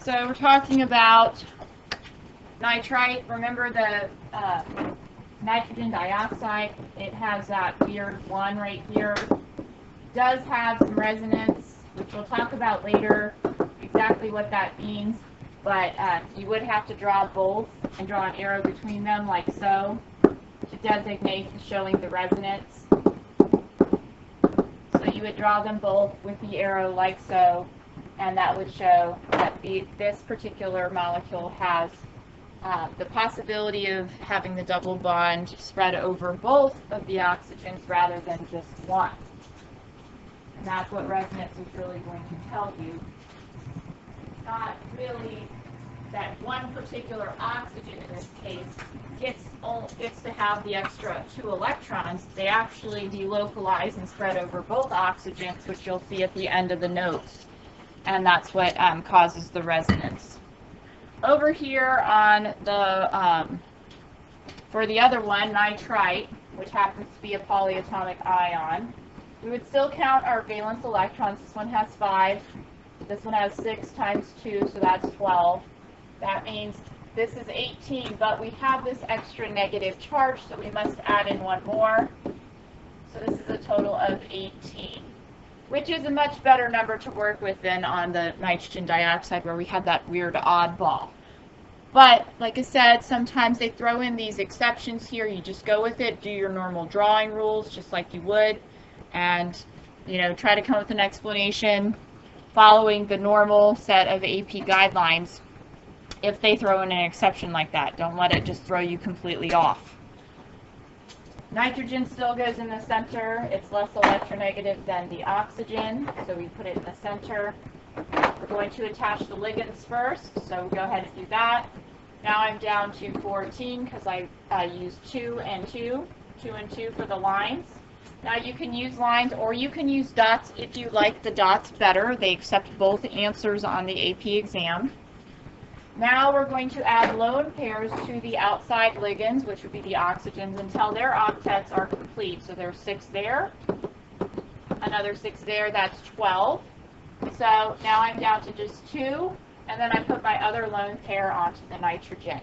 So we're talking about nitrite. Remember the nitrogen dioxide, it has that weird one right here. Does have some resonance, which we'll talk about later, exactly what that means. But you would have to draw both and draw an arrow between them like so to designate showing the resonance. So you would draw them both with the arrow like so, and that would show that this particular molecule has the possibility of having the double bond spread over both of the oxygens rather than just one. And that's what resonance is really going to tell you. It's not really that one particular oxygen in this case gets to have the extra 2 electrons. They actually delocalize and spread over both oxygens, which you'll see at the end of the notes. And that's what causes the resonance. Over here on the, for the other one, nitrite, which happens to be a polyatomic ion, we would still count our valence electrons. This one has 5. This one has 6 times 2, so that's 12. That means this is 18, but we have this extra negative charge, so we must add in one more. So this is a total of 18. Which is a much better number to work with than on the nitrogen dioxide where we had that weird oddball. But, like I said, sometimes they throw in these exceptions here. You just go with it, do your normal drawing rules just like you would, and, you know, try to come up with an explanation following the normal set of AP guidelines if they throw in an exception like that. Don't let it just throw you completely off. Nitrogen still goes in the center. It's less electronegative than the oxygen, so we put it in the center. We're going to attach the ligands first, so we'll go ahead and do that. Now I'm down to 14 because I used 2 and 2 for the lines. Now you can use lines or you can use dots if you like the dots better. They accept both answers on the AP exam. Now we're going to add lone pairs to the outside ligands, which would be the oxygens, until their octets are complete. So there's 6 there, another 6 there, that's 12. So now I'm down to just 2, and then I put my other lone pair onto the nitrogen.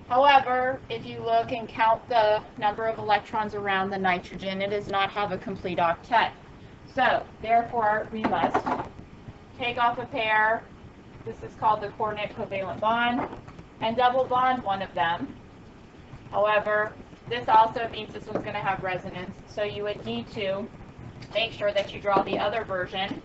However, if you look and count the number of electrons around the nitrogen, it does not have a complete octet. So, therefore, we must take off a pair. This is called the coordinate covalent bond, and double bond one of them. However, this also means this one's going to have resonance, so you would need to make sure that you draw the other version,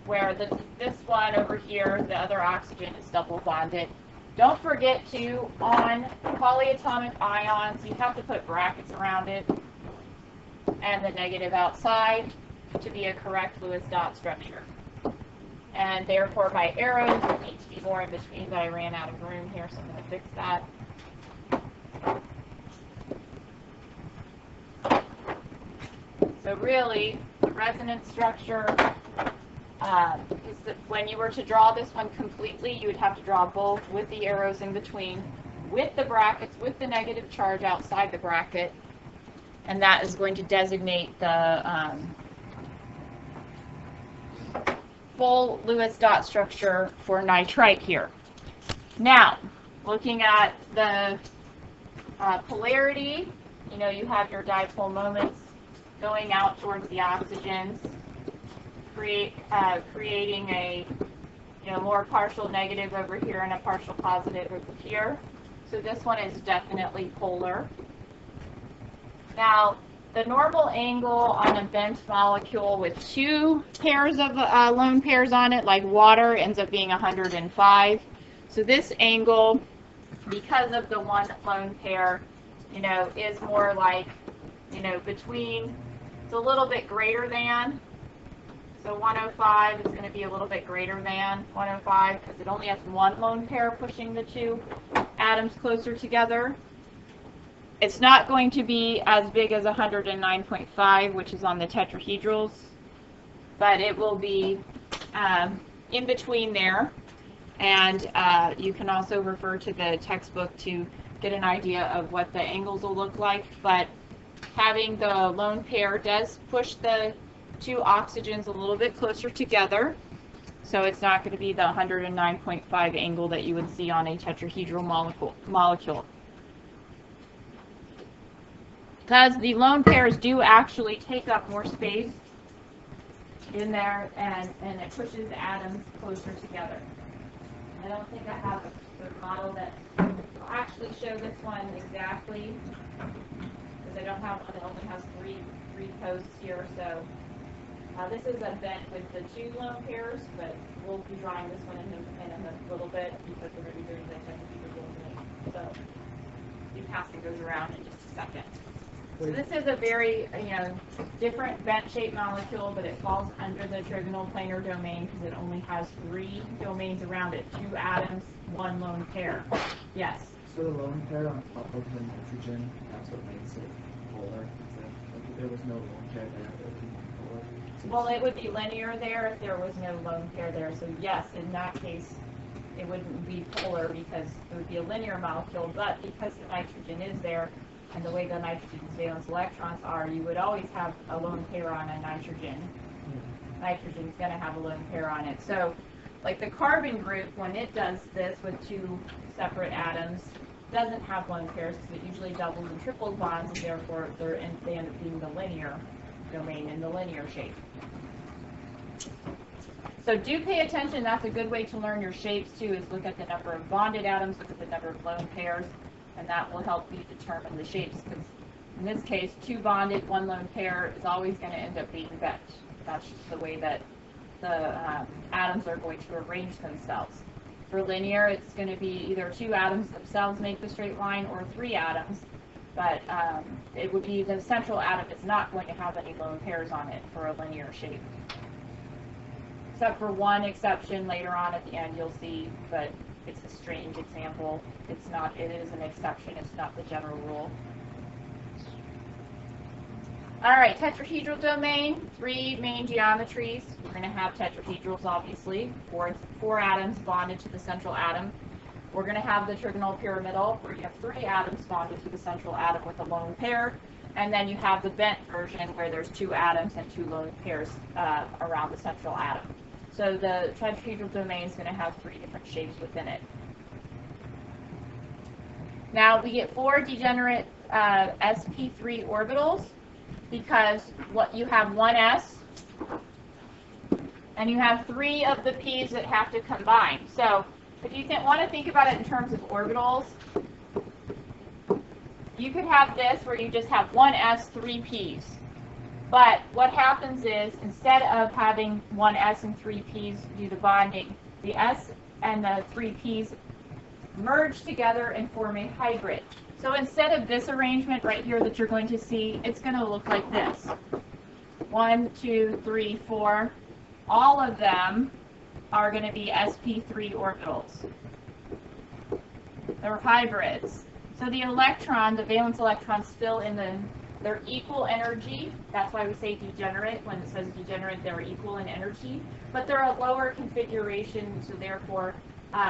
where this one over here, the other oxygen, is double bonded. Don't forget to, on polyatomic ions, you have to put brackets around it and the negative outside to be a correct Lewis dot structure. And therefore my arrows would need to be more in between, but I ran out of room here, so I'm going to fix that. So really, the resonance structure is that when you were to draw this one completely, you would have to draw both with the arrows in between, with the brackets, with the negative charge outside the bracket, and that is going to designate the full Lewis dot structure for nitrite here. Now, looking at the polarity, you know, you have your dipole moments going out towards the oxygens, creating a more partial negative over here and a partial positive over here. So this one is definitely polar. Now, the normal angle on a bent molecule with 2 pairs of lone pairs on it, like water, ends up being 105. So this angle, because of the one lone pair, is more like, between, it's a little bit greater than. So 105 is going to be a little bit greater than 105 because it only has one lone pair pushing the 2 atoms closer together. It's not going to be as big as 109.5, which is on the tetrahedrals, but it will be in between there. And you can also refer to the textbook to get an idea of what the angles will look like. But having the lone pair does push the 2 oxygens a little bit closer together. So it's not going to be the 109.5 angle that you would see on a tetrahedral molecule. Because the lone pairs do actually take up more space in there, and it pushes the atoms closer together. I don't think I have a model that will actually show this one exactly, because I don't have one that only has three posts here. So this is a bent with the two lone pairs, but we'll be drawing this one in a little bit because we're going to be doing the tetrahedral domain. So the passing goes around in just a second. So this is a very, different bent-shaped molecule, but it falls under the trigonal planar domain because it only has 3 domains around it: 2 atoms, 1 lone pair. Yes? So the lone pair on top of the nitrogen, that's what makes it polar? Like if there was no lone pair there, it would be polar? So Well, it would be linear there if there was no lone pair there. So yes, in that case, it wouldn't be polar because it would be a linear molecule, but because the nitrogen is there, and the way the nitrogen's valence electrons are, you would always have a lone pair on a nitrogen. Nitrogen's going to have a lone pair on it. So, like the carbon group, when it does this with 2 separate atoms, doesn't have lone pairs because it usually doubles and triples bonds, and therefore they end up being the linear domain in the linear shape. So do pay attention. That's a good way to learn your shapes too, is look at the number of bonded atoms, look at the number of lone pairs, and that will help you determine the shapes, because in this case, 2 bonded, 1 lone pair is always going to end up being bent. That's just the way that the atoms are going to arrange themselves. For linear, it's going to be either 2 atoms themselves make the straight line, or 3 atoms, but it would be the central atom is not going to have any lone pairs on it for a linear shape. Except for one exception later on at the end you'll see, but it's a strange example. It is an exception, it's not the general rule. Alright, tetrahedral domain, 3 main geometries. We're going to have tetrahedrals, obviously, 4 atoms bonded to the central atom. We're going to have the trigonal pyramidal, where you have 3 atoms bonded to the central atom with a lone pair. And then you have the bent version, where there's 2 atoms and 2 lone pairs around the central atom. So the tetrahedral domain is going to have 3 different shapes within it. Now we get 4 degenerate sp3 orbitals, because what you have 1 s, and you have 3 of the p's that have to combine. So if you want to think about it in terms of orbitals, you could have this where you just have 1 s, 3 p's. But what happens is, instead of having 1 s and 3 p's do the bonding, the s and the 3 p's merge together and form a hybrid. So instead of this arrangement right here that you're going to see, it's going to look like this. 1, 2, 3, 4. All of them are going to be sp3 orbitals. They're hybrids. So the electron, the valence electrons, still they're equal energy. That's why we say degenerate. When it says degenerate, they're equal in energy. But they're a lower configuration, so therefore,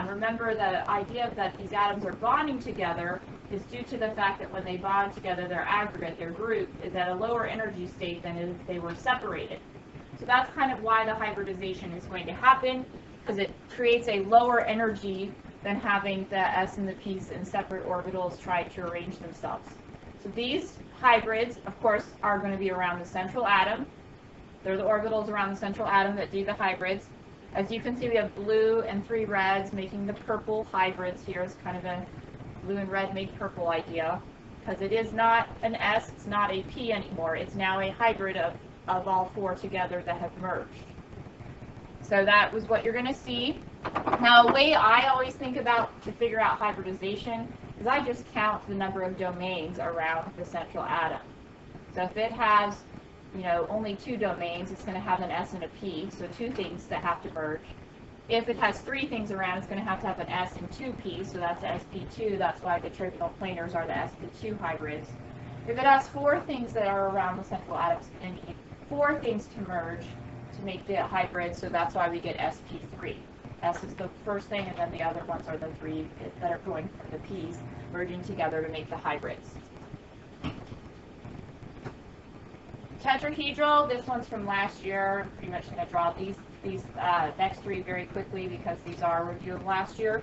remember the idea that these atoms are bonding together is due to the fact that when they bond together, their aggregate, their group, is at a lower energy state than if they were separated. So that's kind of why the hybridization is going to happen, because it creates a lower energy than having the s and the p's in separate orbitals try to arrange themselves. So these hybrids, of course, are going to be around the central atom. They're the orbitals around the central atom that do the hybrids. As you can see, we have blue and 3 reds making the purple hybrids here. It's kind of a blue and red make purple idea, because it is not an S, it's not a P anymore. It's now a hybrid of all 4 together that have merged. So that was what you're going to see. Now, the way I always think about to figure out hybridization is I just count the number of domains around the central atom. So if it has, only 2 domains, it's going to have an S and a P, so 2 things that have to merge. If it has 3 things around, it's going to have an S and 2 P's, so that's sp2. That's why the trigonal planars are the sp2 hybrids. If it has 4 things that are around the central atom, it's going to need 4 things to merge to make the hybrid, so that's why we get sp3. S is the first thing, and then the other ones are the 3 that are going from the P's merging together to make the hybrids. Tetrahedral, this one's from last year. I'm pretty much going to draw these. these next three very quickly because these are a review of last year.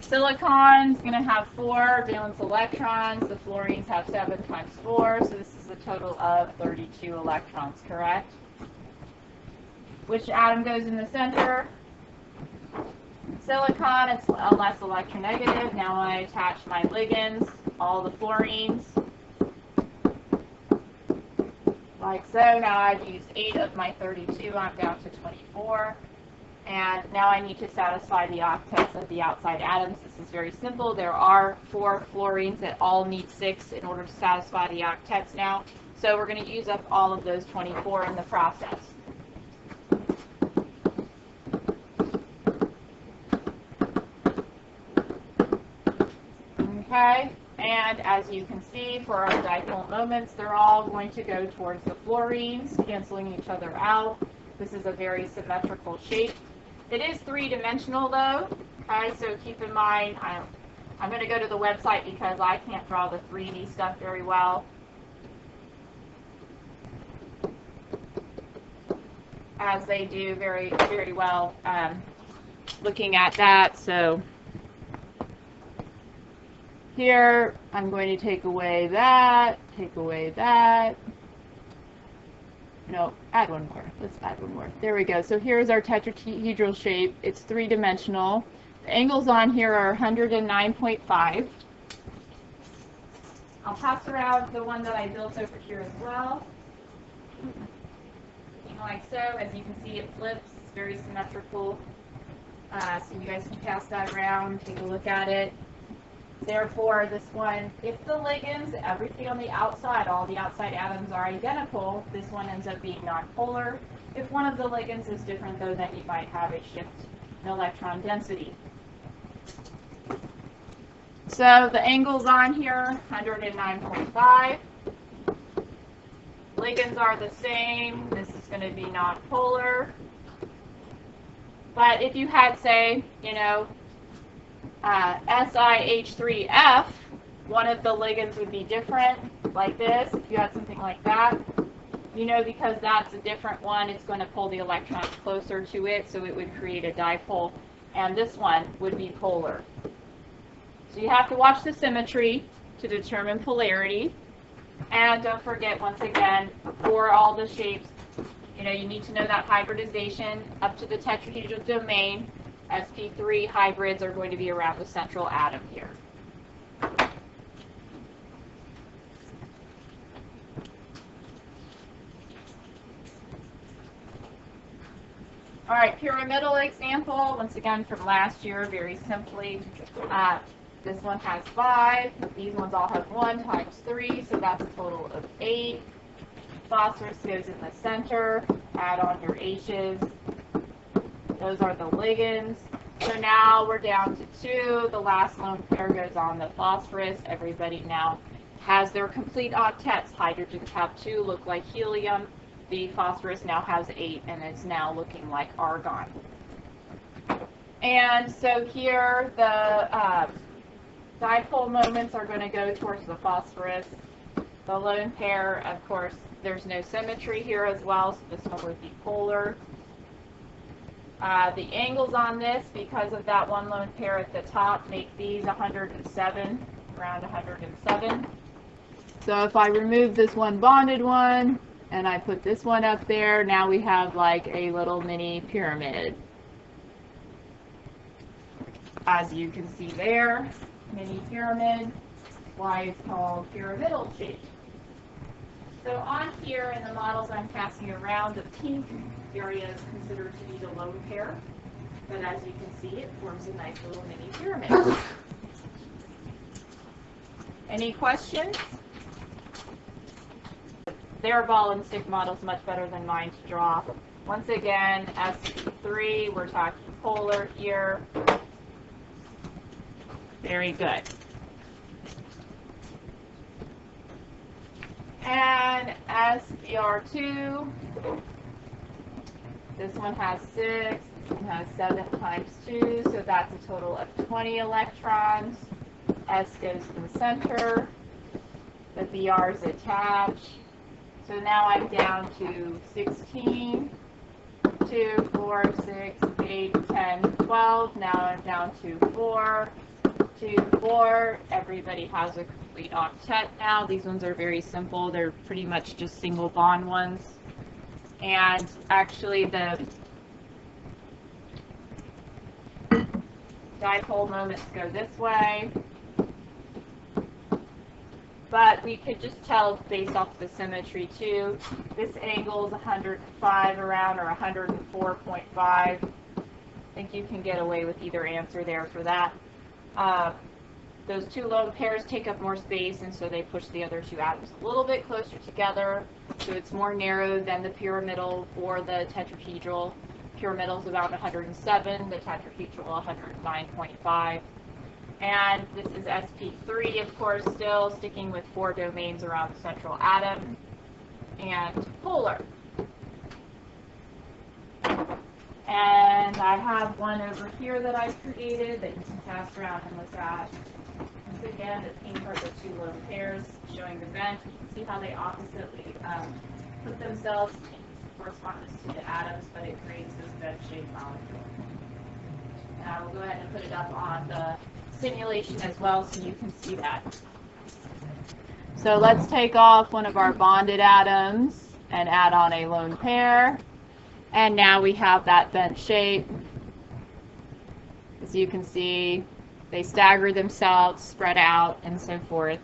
Silicon's going to have 4 valence electrons. The fluorines have 7 times 4, so this is a total of 32 electrons, correct? Which atom goes in the center? Silicon, it's less electronegative. Now I attach my ligands, all the fluorines, like so. Now I've used 8 of my 32, I'm down to 24. And now I need to satisfy the octets of the outside atoms. This is very simple. There are 4 fluorines that all need 6 in order to satisfy the octets now. So we're going to use up all of those 24 in the process. Okay, and as you can see, for our dipole moments, they're all going to go towards the fluorines, canceling each other out. This is a very symmetrical shape. It is 3-dimensional though, okay, so keep in mind, I'm going to go to the website because I can't draw the 3D stuff very well. As they do very, very well looking at that. So here, I'm going to take away that. No, add one more. Let's add one more. There we go. So here's our tetrahedral shape. It's 3-dimensional. The angles on here are 109.5. I'll pass around the one that I built over here as well. Like so. As you can see, it flips. It's very symmetrical. So you guys can pass that around, take a look at it. Therefore, this one, if the ligands, everything on the outside, all the outside atoms are identical, this one ends up being nonpolar. If one of the ligands is different, though, then you might have a shift in electron density. So the angles on here, 109.5. Ligands are the same. This is going to be nonpolar. But if you had, say, you know, SiH3F, one of the ligands would be different, like this. If you had something like that, you know, because that's a different one, it's going to pull the electrons closer to it, so it would create a dipole, and this one would be polar. So you have to watch the symmetry to determine polarity, and don't forget, once again, for all the shapes, you know, you need to know that hybridization up to the tetrahedral domain. sp3 hybrids are going to be around the central atom here. All right, pyramidal example, once again from last year, very simply. This one has 5. These ones all have 1 times 3, so that's a total of 8. Phosphorus goes in the center. Add on your H's. Those are the ligands. So now we're down to 2. The last lone pair goes on the phosphorus. Everybody now has their complete octets. Hydrogens have 2, look like helium. The phosphorus now has 8, and it's now looking like argon. And so here the dipole moments are going to go towards the phosphorus. The lone pair, of course, there's no symmetry here as well, so this one would be polar. The angles on this, because of that one lone pair at the top, make these 107, around 107. So if I remove this one bonded one, and I put this one up there, now we have like a little mini pyramid. As you can see there, mini pyramid, why it's called pyramidal shape. So on here in the models I'm passing around, the pink area is considered to be the lone pair, but as you can see, it forms a nice little mini pyramid. Any questions? Their ball and stick model is much better than mine to draw. Once again, sp3, we're talking polar here. Very good. And sp2, this one has 6, this one has 7 times 2, so that's a total of 20 electrons. S goes to the center, the BR's attached. So now I'm down to 16. 2, 4, 6, 8, 10, 12. Now I'm down to 4, 2, 4. Everybody has a complete octet now. These ones are very simple. They're pretty much just single bond ones. And actually the dipole moments go this way. But we could just tell based off the symmetry too. This angle is 105 around, or 104.5. I think you can get away with either answer there for that. Those two lone pairs take up more space, and so they push the other two atoms a little bit closer together. So it's more narrow than the pyramidal or the tetrahedral. Pyramidal is about 107, the tetrahedral 109.5. And this is sp3, of course, still sticking with 4 domains around the central atom, and polar. And I have one over here that I've created that you can pass around and look at. Once again, the pink are the two lone pairs showing the bent. You can see how they oppositely put themselves in correspondence to the atoms, but it creates this bent-shaped molecule. And I will go ahead and put it up on the simulation as well so you can see that. So let's take off one of our bonded atoms and add on a lone pair. And now we have that bent shape. As you can see, they stagger themselves, spread out, and so forth.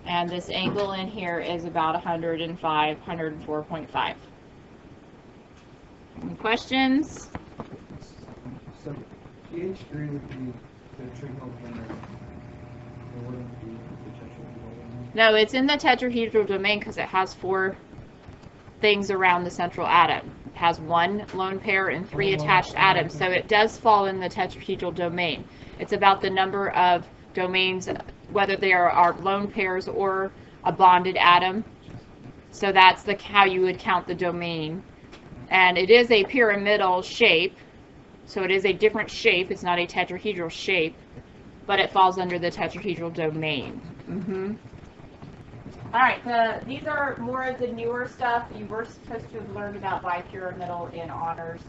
And this angle in here is about 105, 104.5. Any questions? So pH3 would be the trigonal domain. It wouldn't be the tetrahedral domain. No, it's in the tetrahedral domain because it has 4 things around the central atom. It has 1 lone pair and 3 attached atoms, so it does fall in the tetrahedral domain. It's about the number of domains, whether they are lone pairs or a bonded atom. So that's how you would count the domain. And it is a pyramidal shape, so it is a different shape. It's not a tetrahedral shape, but it falls under the tetrahedral domain. All right, these are more of the newer stuff. You were supposed to have learned about BiPyramidal in honors.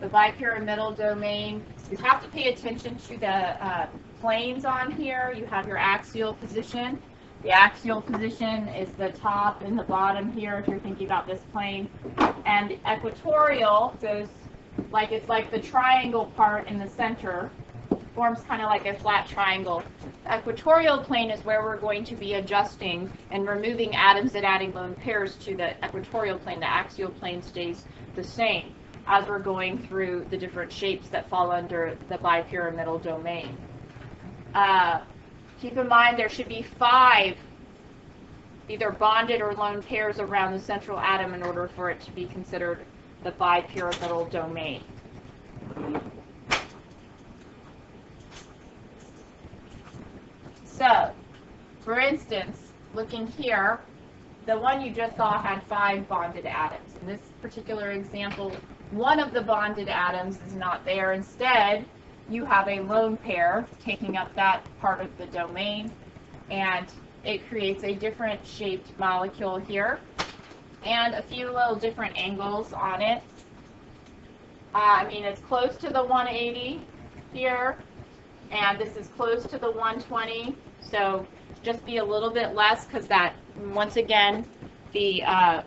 The BiPyramidal domain, you have to pay attention to the planes on here. You have your axial position. The axial position is the top and the bottom here if you're thinking about this plane. And the equatorial goes like it's like the triangle part in the center, forms kind of like a flat triangle. The equatorial plane is where we're going to be adjusting and removing atoms and adding lone pairs to the equatorial plane. The axial plane stays the same as we're going through the different shapes that fall under the BiPyramidal domain. Keep in mind there should be 5 either bonded or lone pairs around the central atom in order for it to be considered the BiPyramidal domain. So, for instance, looking here, the one you just saw had 5 bonded atoms. In this particular example, one of the bonded atoms is not there. Instead, you have a lone pair taking up that part of the domain, and it creates a different shaped molecule here, and a few little different angles on it. I mean, it's close to the 180 here, and this is close to the 120, so just be a little bit less because that, once again, the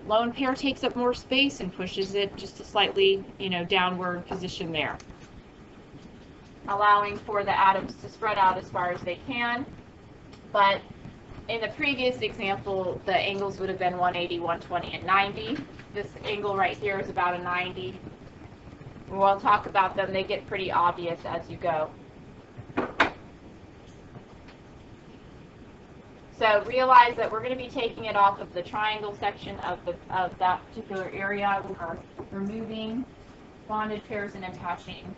lone pair takes up more space and pushes it just a slightly, downward position there, allowing for the atoms to spread out as far as they can. But in the previous example, the angles would have been 180, 120, and 90. This angle right here is about a 90. We'll talk about them. They get pretty obvious as you go. So realize that we're going to be taking it off of the triangle section of that particular area. We're removing bonded pairs and attaching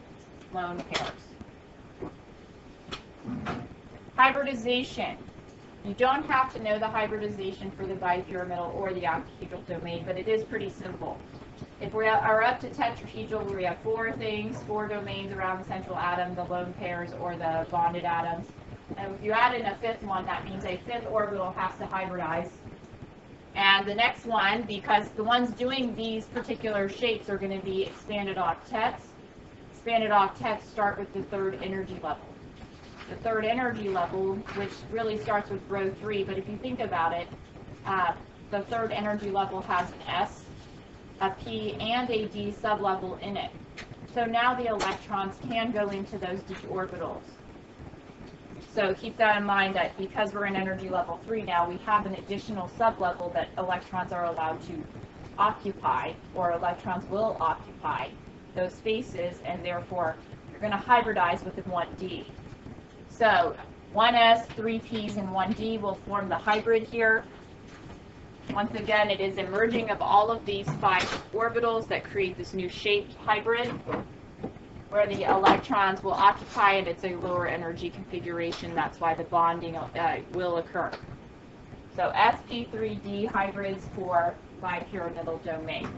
lone pairs. Hybridization. You don't have to know the hybridization for the BiPyramidal or the octahedral domain, but it is pretty simple. If we are up to tetrahedral, where we have 4 things, 4 domains around the central atom, the lone pairs or the bonded atoms. And if you add in a 5th one, that means a 5th orbital has to hybridize. And the next one, because the ones doing these particular shapes are going to be expanded octets. Expanded octets start with the third energy level. The third energy level, which really starts with row 3, but if you think about it, the third energy level has an S, a P, and a D sublevel in it. So now the electrons can go into those d orbitals. So keep that in mind that because we're in energy level 3 now, we have an additional sublevel that electrons are allowed to occupy, or electrons will occupy those spaces, and therefore you're going to hybridize with the 1D. So 1s, 3p's, and 1d will form the hybrid here. Once again, it is a merging of all of these 5 orbitals that create this new shaped hybrid, where the electrons will occupy it. It's a lower energy configuration. That's why the bonding will occur. So sp3d hybrids for bipyramidal domain.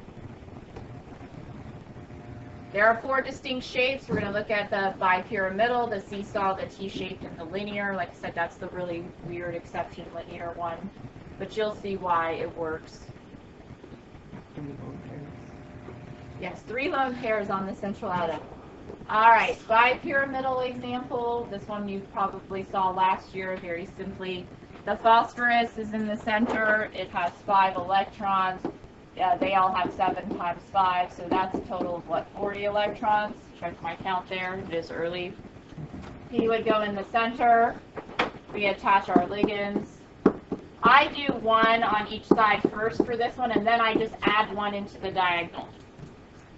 There are 4 distinct shapes. We're going to look at the bipyramidal, the seesaw, the T-shaped, and the linear. Like I said, that's the really weird exception, linear one. But you'll see why it works. 3 lone pairs. Yes, 3 lone pairs on the central atom. All right, bipyramidal example. This one you probably saw last year, very simply. The phosphorus is in the center. It has 5 electrons. They all have 7 times 5, so that's a total of, what, 40 electrons? Check my count there. It is early. P would go in the center. We attach our ligands. I do 1 on each side first for this one, and then I just add 1 into the diagonal.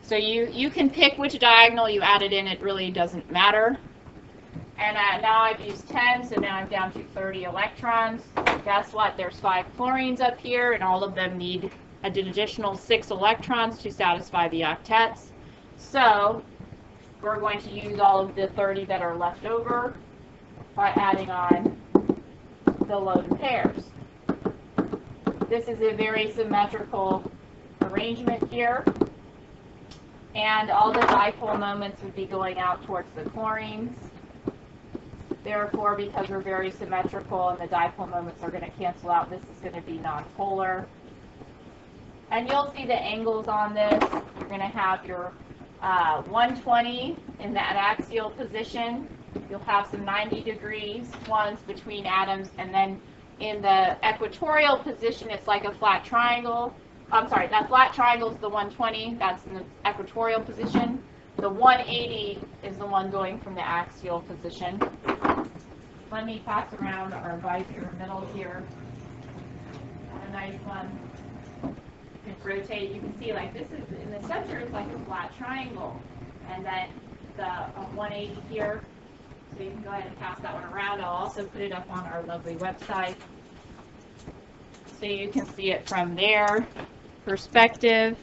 So you can pick which diagonal you add it in. It really doesn't matter. And now I've used 10, so now I'm down to 30 electrons. Guess what? There's 5 chlorines up here, and all of them need an additional 6 electrons to satisfy the octets. So we're going to use all of the 30 that are left over by adding on the lone pairs. This is a very symmetrical arrangement here. And all the dipole moments would be going out towards the chlorines. Therefore, because we're very symmetrical and the dipole moments are going to cancel out, this is going to be nonpolar. And you'll see the angles on this. You're going to have your 120 in that axial position. You'll have some 90 degrees ones between atoms, and then in the equatorial position, it's like a flat triangle. I'm sorry, that flat triangle is the 120. That's in the equatorial position. The 180 is the one going from the axial position. Let me pass around our bipyramidal here. A nice one. You can rotate. You can see, like, this is in the center. It's like a flat triangle, and then the 180 here. So you can go ahead and pass that one around. I'll also put it up on our lovely website, so you can see it from their perspective.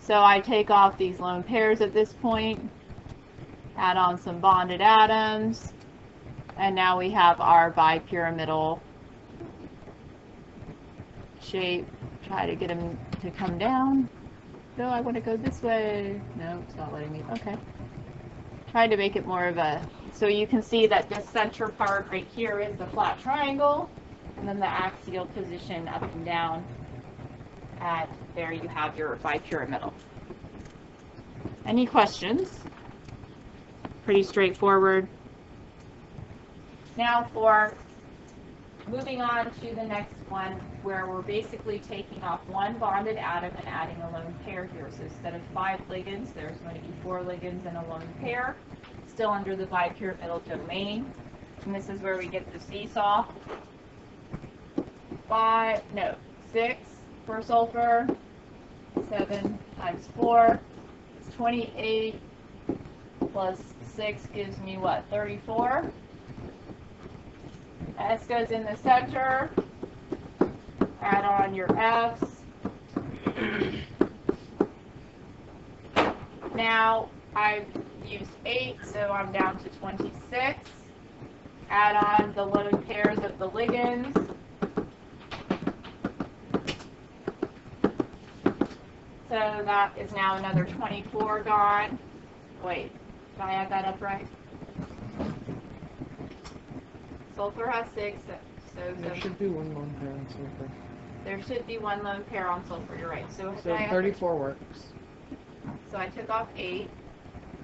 So I take off these lone pairs at this point, add on some bonded atoms, and now we have our bipyramidal shape. Try to get them to come down. No, I want to go this way. No, it's not letting me. Okay. Trying to make it more of a, so you can see that this center part right here is the flat triangle, and then the axial position up and down. And there you have your bipyramidal. Any questions? Pretty straightforward. Now for moving on to the next one, where we're basically taking off 1 bonded atom and adding a lone pair here. So instead of 5 ligands, there's going to be 4 ligands and a lone pair, still under the bipyramidal domain. And this is where we get the seesaw. 6 for sulfur, 7 times 4 is 28, plus 6 gives me what, 34? S goes in the center. Add on your F's. Now I've used 8, so I'm down to 26. Add on the lone pairs of the ligands. So that is now another 24 gone. Wait, did I add that up right? sulfur has 6. There should be one lone pair on sulfur. There should be one lone pair on sulfur. You're right. So, So 34 works. So I took off 8.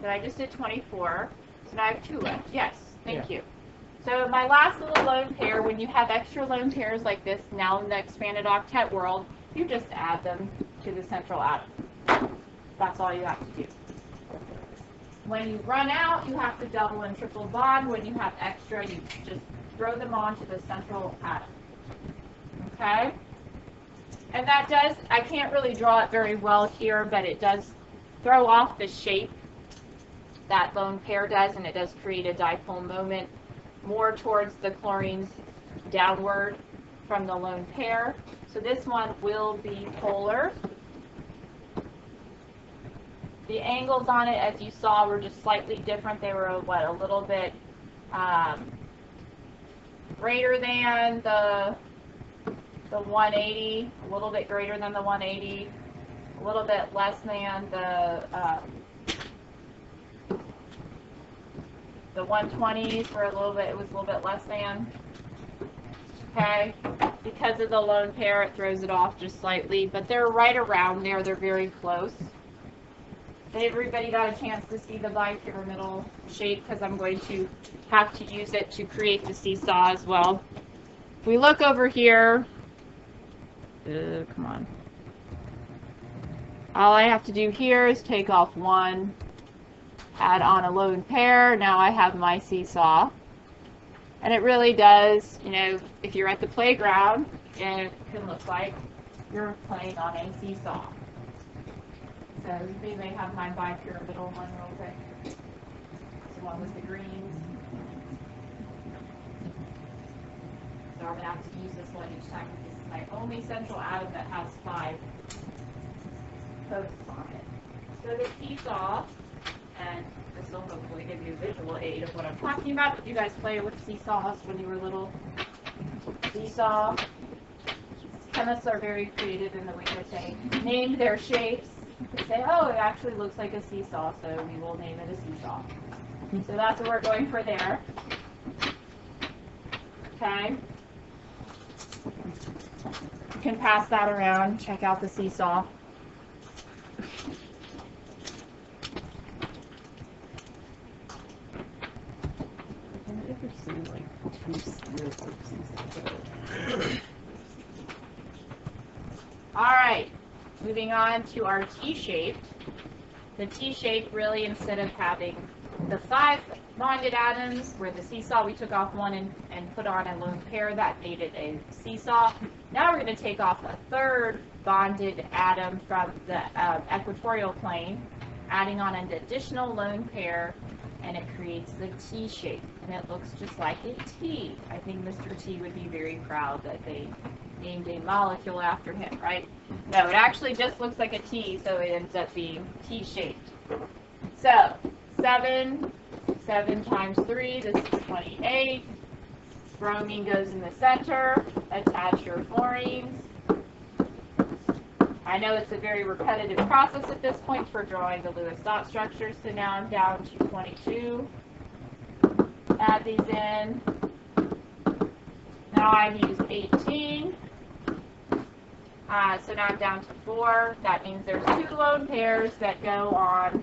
Then I just did 24. So now I have 2 left. Yes. Thank you. So my last little lone pair, when you have extra lone pairs like this, now in the expanded octet world, you just add them to the central atom. That's all you have to do. When you run out, you have to double and triple bond. When you have extra, you just throw them onto the central atom. Okay? And that does, I can't really draw it very well here, but it does throw off the shape that lone pair does, and it does create a dipole moment more towards the chlorines downward from the lone pair. So this one will be polar. The angles on it, as you saw, were just slightly different. They were, what, a little bit greater than the 180, a little bit greater than the 180, a little bit less than the 120s were a little bit, it was a little bit less than. Okay, because of the lone pair, it throws it off just slightly, but they're right around there. They're very close. Everybody got a chance to see the BiPyramidal shape, because I'm going to have to use it to create the seesaw as well. If we look over here, come on. All I have to do here is take off 1, add on a lone pair. Now I have my seesaw. And it really does, you know, if you're at the playground, it can look like you're playing on a seesaw. So we may have my BiPyramidal one real quick. The one with the greens. So I'm going to have to use this one each time. This is my only central atom that has 5 posts on it. So the seesaw, and this will hopefully give you a visual aid of what I'm talking about. If you guys play with seesaws when you were little, seesaw. Chemists are very creative in the way that they name their shapes. They say, oh, it actually looks like a seesaw, so we will name it a seesaw. So that's what we're going for there. Okay. You can pass that around, check out the seesaw. I've never seen like 2 spheres of seesaw. All right. Moving on to our T-shape. The T-shape really, instead of having the 5 bonded atoms, where the seesaw we took off 1 and put on a lone pair, that made it a seesaw. Now we're going to take off a 3rd bonded atom from the equatorial plane, adding on an additional lone pair, and it creates the T-shape. And it looks just like a T. I think Mr. T would be very proud that they named a molecule after him, right? No, it actually just looks like a T, so it ends up being T-shaped. So, 7 times 3, this is 28. Bromine goes in the center. Attach your fluorines. I know it's a very repetitive process at this point for drawing the Lewis dot structure, so now I'm down to 22. Add these in. Now I've used 18. So now I'm down to 4. That means there's 2 lone pairs that go on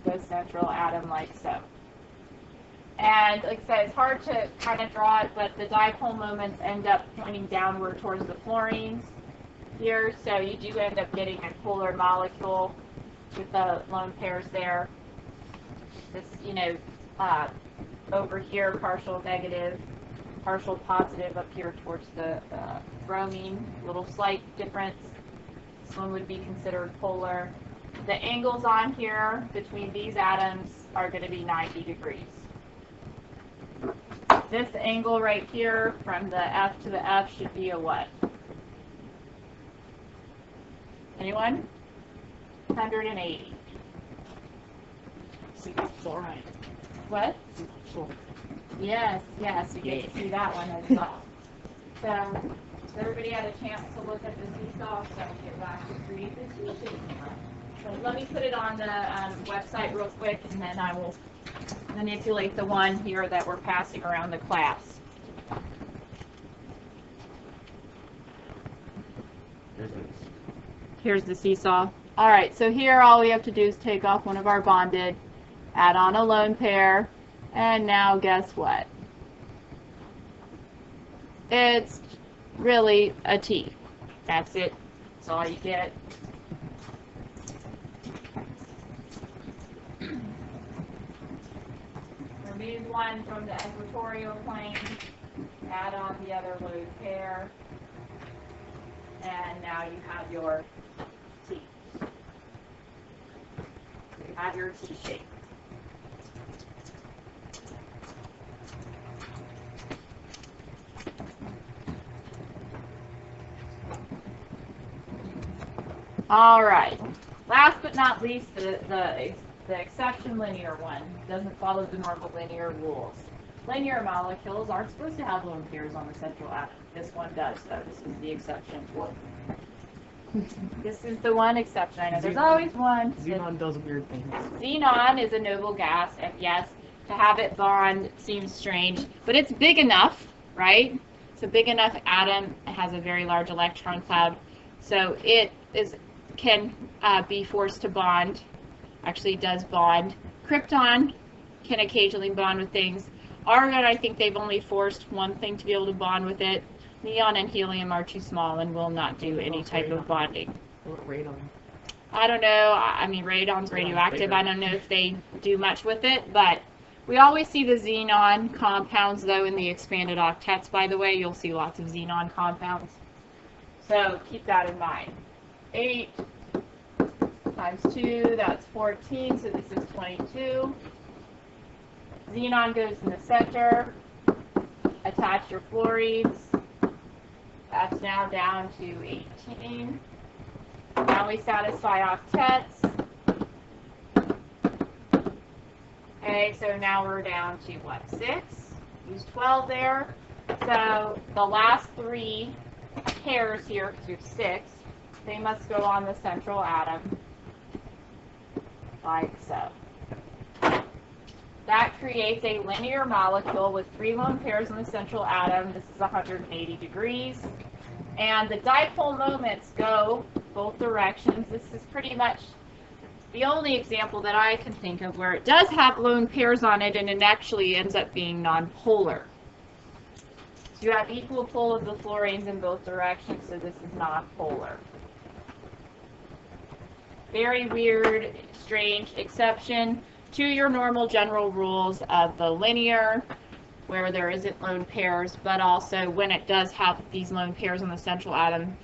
the central atom like so. And like I said, it's hard to kind of draw it, but the dipole moments end up pointing downward towards the fluorines here. So you do end up getting a polar molecule with the lone pairs there. This, you know, over here, partial negative, partial positive up here towards the bromine, little slight difference. This one would be considered polar. The angles on here between these atoms are going to be 90 degrees. This angle right here from the F to the F should be a what? Anyone? 180. Fluoride. What? Yes, you get to see that one as well. So everybody had a chance to look at the seesaw, so I'll get back to create the T-shape. So let me put it on the website real quick, and then I will manipulate the one here that we're passing around the class. here's the seesaw. All right, so here all we have to do is take off one of our bonded, add on a lone pair, and now guess what? It's really a T. That's it. That's all you get. Remove one from the equatorial plane, add on the other lone pair, and now you have your T. You have your T shape. All right. Last but not least, the exception linear one doesn't follow the normal linear rules. Linear molecules aren't supposed to have lone pairs on the central atom. This one does, though. This is the exception. This is the one exception. I know there's always one. Xenon does weird things. Xenon is a noble gas, and yes, to have it bond seems strange, but it's big enough, right? It's a big enough atom. It has a very large electron cloud, so it can be forced to bond. Actually does bond. Krypton can occasionally bond with things. Argon, I think they've only forced one thing to be able to bond with it. Neon and helium are too small and will not do any type of bonding. What radon? I don't know. I mean, radon's radioactive. I don't know if they do much with it, but we always see the xenon compounds, though, in the expanded octets, by the way. You'll see lots of xenon compounds. So keep that in mind. 8 times 2, that's 14, so this is 22. Xenon goes in the center. Attach your fluorides. That's now down to 18. Now we satisfy octets. Okay, so now we're down to what, 6? Use 12 there. So the last 3 pairs here, because we have 6, they must go on the central atom, like so. That creates a linear molecule with 3 lone pairs in the central atom. This is 180 degrees. And the dipole moments go both directions. This is pretty much the only example that I can think of where it does have lone pairs on it and it actually ends up being nonpolar. So you have equal pull of the fluorines in both directions, so this is nonpolar. Very weird, strange exception to your normal general rules of the linear, where there isn't lone pairs, but also when it does have these lone pairs on the central atom,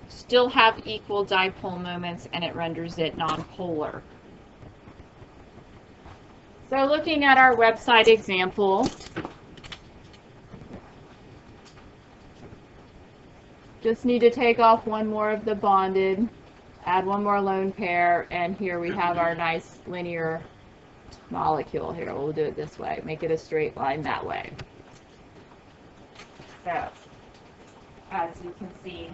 still have equal dipole moments, and it renders it nonpolar. So looking at our website example, just need to take off one more of the bonded, add one more lone pair, and here we have our nice linear molecule. Here, we'll do it this way. Make it a straight line that way. So, as you can see,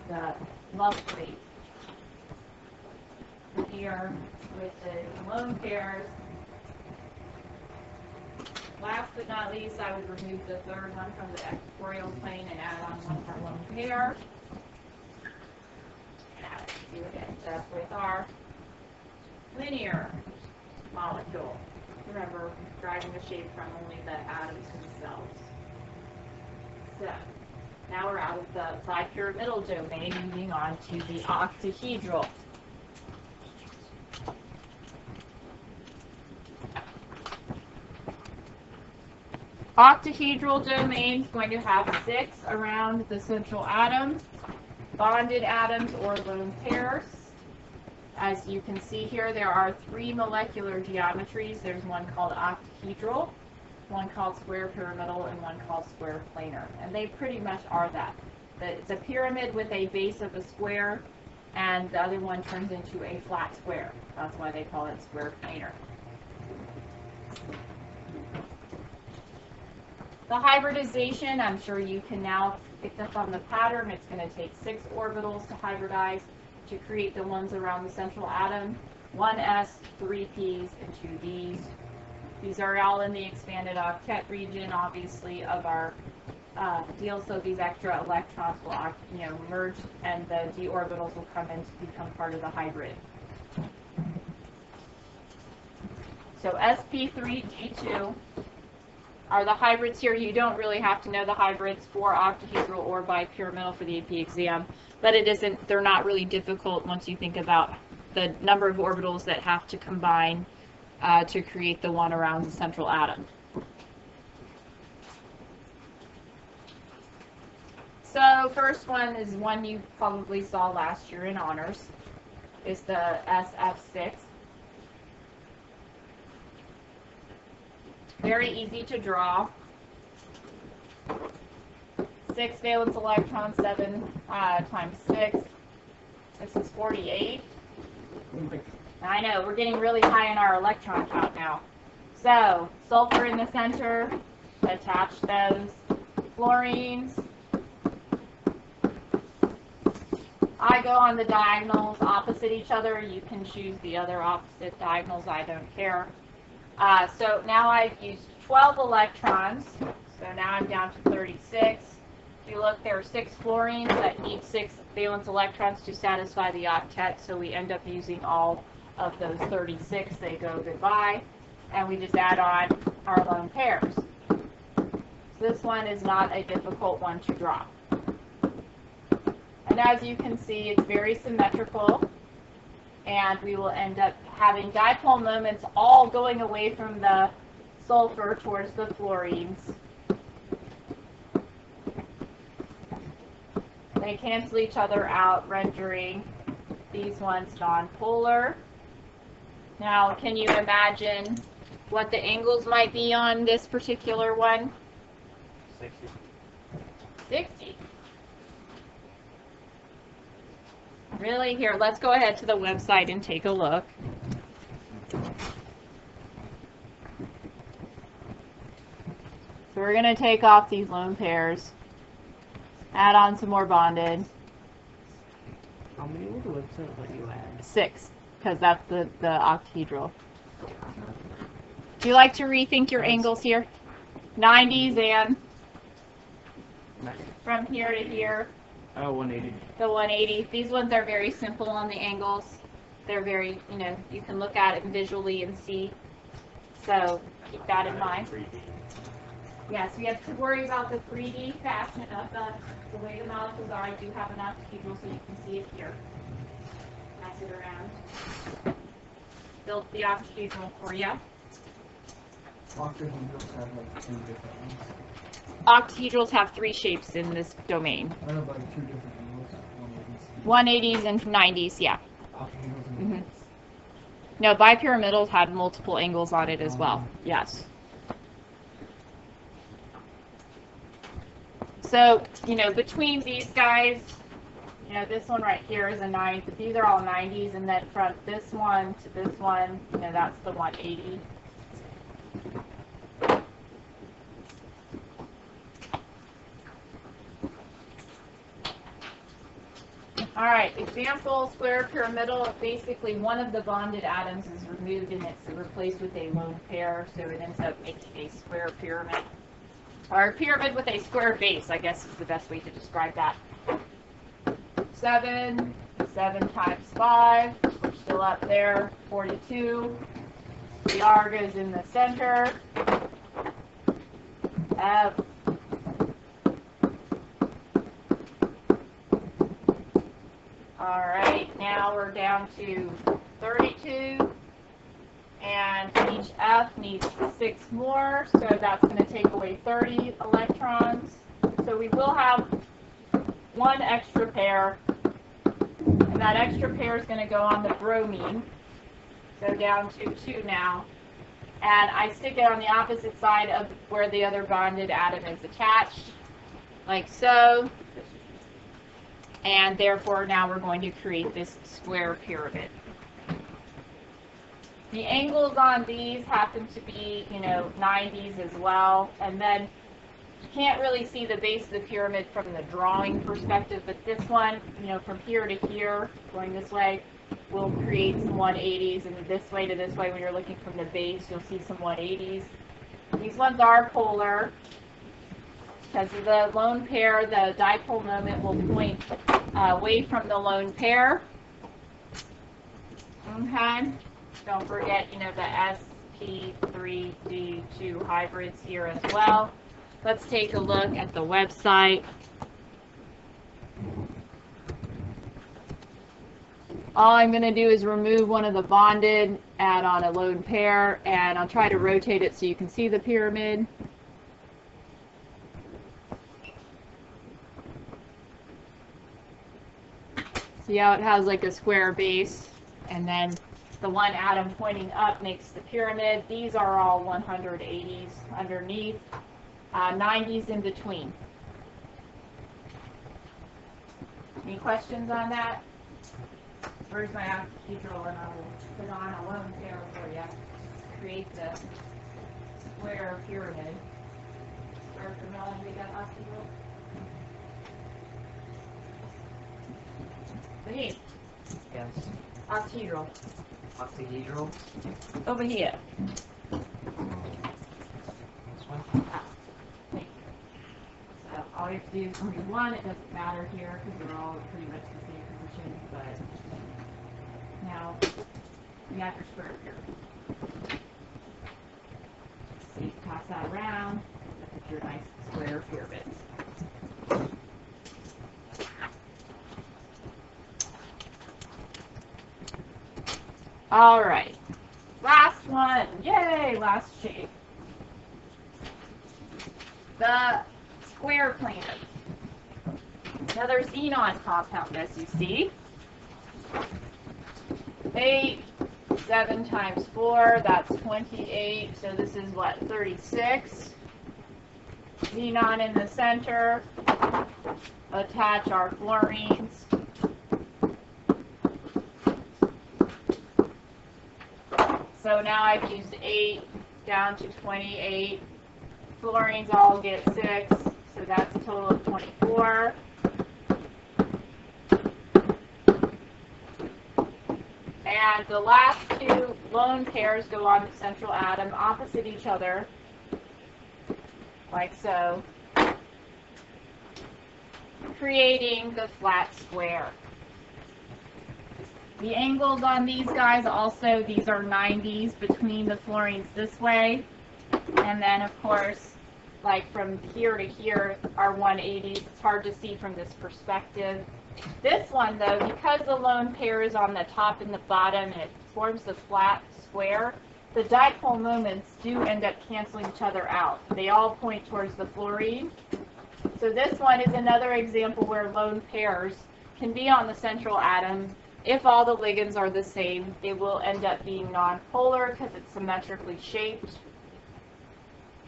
the lovely here with the lone pairs. Last but not least, I would remove the third one from the equatorial plane and add on one more lone pair. Do it just with our linear molecule. Remember, driving the shape from only the atoms themselves. So, now we're out of the BiPyramidal domain, moving on to the octahedral. Octahedral domain is going to have 6 around the central atom, bonded atoms or lone pairs. As you can see here, there are 3 molecular geometries. There's one called octahedral, one called square pyramidal, and one called square planar. And they pretty much are that. It's a pyramid with a base of a square, and the other one turns into a flat square. That's why they call it square planar. The hybridization, I'm sure you can now pick up on the pattern. It's going to take 6 orbitals to hybridize to create the ones around the central atom. 1 s, 3 p's, and 2 d's. These are all in the expanded octet region, obviously, of our deal so these extra electrons will merge and the d orbitals will come in to become part of the hybrid. So sp3d2 are the hybrids here. You don't really have to know the hybrids for octahedral or bipyramidal for the AP exam, but they're not really difficult once you think about the number of orbitals that have to combine to create the one around the central atom. So first one is one you probably saw last year in honors, is the SF6. Very easy to draw. 6 valence electrons, 7 times 6. This is 48. I know, we're getting really high in our electron count now. So, sulfur in the center, attach those. Fluorines. I go on the diagonals opposite each other. You can choose the other opposite diagonals. I don't care. So now I've used 12 electrons. So now I'm down to 36. If you look, there are 6 fluorines that need 6 valence electrons to satisfy the octet. So we end up using all of those 36. They go goodbye. And we just add on our lone pairs. So this one is not a difficult one to draw. And as you can see, it's very symmetrical. And we will end up having dipole moments all going away from the sulfur towards the fluorines. They cancel each other out, rendering these ones nonpolar. Now, can you imagine what the angles might be on this particular one? 60. 60. Really? Here, let's go ahead to the website and take a look. So we're going to take off these lone pairs, add on some more bonded. How many will the website let you add? 6, because that's the octahedral. Do you like to rethink your angles here? 90s and from here to here. Oh, 180. The 180. These ones are very simple on the angles. They're very, you can look at it visually and see. So keep that in mind. Yes, we have to worry about the 3D fashion of the way the molecules are. I do have an octahedral so you can see it here. Pass it around. Built the octahedral for you. Octahedrals have like 2 different ones. Octahedrals have 3 shapes in this domain. I know about 2 different angles. 180s and 90s, yeah. Octahedrals and Mhm. No, bipyramidals had multiple angles on it as well. Yes. So, between these guys, this one right here is a 90, but these are all 90s, and then from this one to this one, that's the 180. All right, example, square pyramidal. Basically, one of the bonded atoms is removed and it's replaced with a lone pair, so it ends up making a square pyramid. Or a pyramid with a square base, I guess is the best way to describe that. 7 times 5, we're still up there, 42. The R goes in the center. F. Alright, now we're down to 32, and each F needs 6 more, so that's going to take away 30 electrons. So we will have 1 extra pair, and that extra pair is going to go on the bromine, so down to 2 now. And I stick it on the opposite side of where the other bonded atom is attached, like so. And therefore, now we're going to create this square pyramid. The angles on these happen to be, 90s as well. And then you can't really see the base of the pyramid from the drawing perspective, but this one, from here to here, going this way, will create some 180s. And this way to this way, when you're looking from the base, you'll see some 180s. These ones are polar. because of the lone pair, the dipole moment will point away from the lone pair. Okay. Don't forget, you know, the sp3d2 hybrids here as well. Let's take a look at the website. All I'm going to do is remove one of the bonded, add on a lone pair, and I'll try to rotate it so you can see the pyramid. See how it has like a square base, and then the one atom pointing up makes the pyramid. These are all 180s underneath, 90s in between. Any questions on that? Where's my octahedral, and I will put on a lone pair for you. Create the square pyramid. Start the melon, we got octahedral. Hey, Yes. octahedral. Octahedral. Over here. This one. Thank you. So all you have to do is only one. It doesn't matter here because they're all pretty much the same position. But now you have your square pyramid. So you pass that around. Your nice square pyramids. All right, last one. Yay, last shape. The square planet. Another xenon compound, as you see. 8, 7 times 4, that's 28. So this is what, 36. Xenon in the center. Attach our fluorines. So now I've used 8 down to 28. Fluorines all get 6, so that's a total of 24. And the last two lone pairs go on the central atom opposite each other, like so, creating the flat square. The angles on these guys also, these are 90s between the fluorines this way. And then, of course, like from here to here are 180s. It's hard to see from this perspective. This one, though, because the lone pair is on the top and the bottom and it forms the flat square, the dipole moments do end up canceling each other out. They all point towards the fluorine. So this one is another example where lone pairs can be on the central atom. If all the ligands are the same, they will end up being nonpolar because it's symmetrically shaped,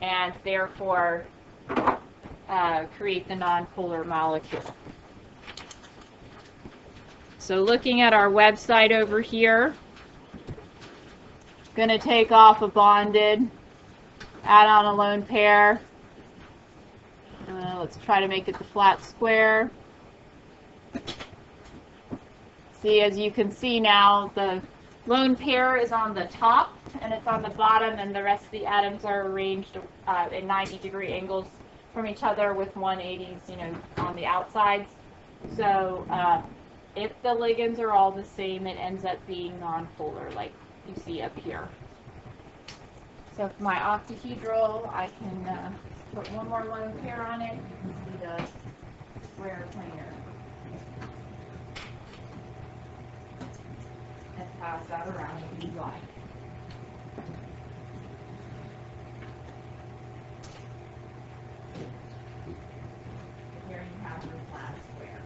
and therefore create the nonpolar molecule. So looking at our website over here, going to take off a bonded, add on a lone pair. Let's try to make it the flat square. See, as you can see now, the lone pair is on the top and it's on the bottom, and the rest of the atoms are arranged in 90-degree angles from each other with 180s, you know, on the outsides. So if the ligands are all the same, it ends up being nonpolar, like you see up here. So for my octahedral, I can put one more lone pair on it. You can see the square planar. And pass that around if you like. Here you have your flat square.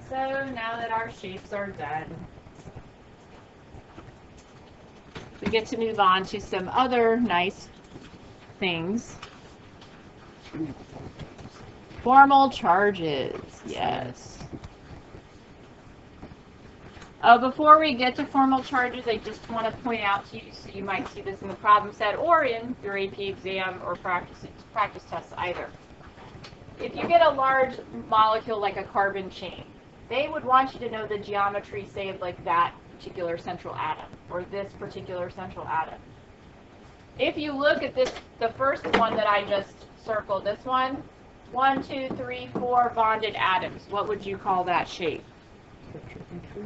So now that our shapes are done, we get to move on to some other nice things. Formal charges, yes. Before we get to formal charges, I just want to point out to you, so you might see this in the problem set or in your AP exam or practice tests either. If you get a large molecule like a carbon chain, they would want you to know the geometry, say, of like that particular central atom or this particular central atom. if you look at this, the first one that I just circled, this one, 1, 2, 3, 4 bonded atoms. What would you call that shape?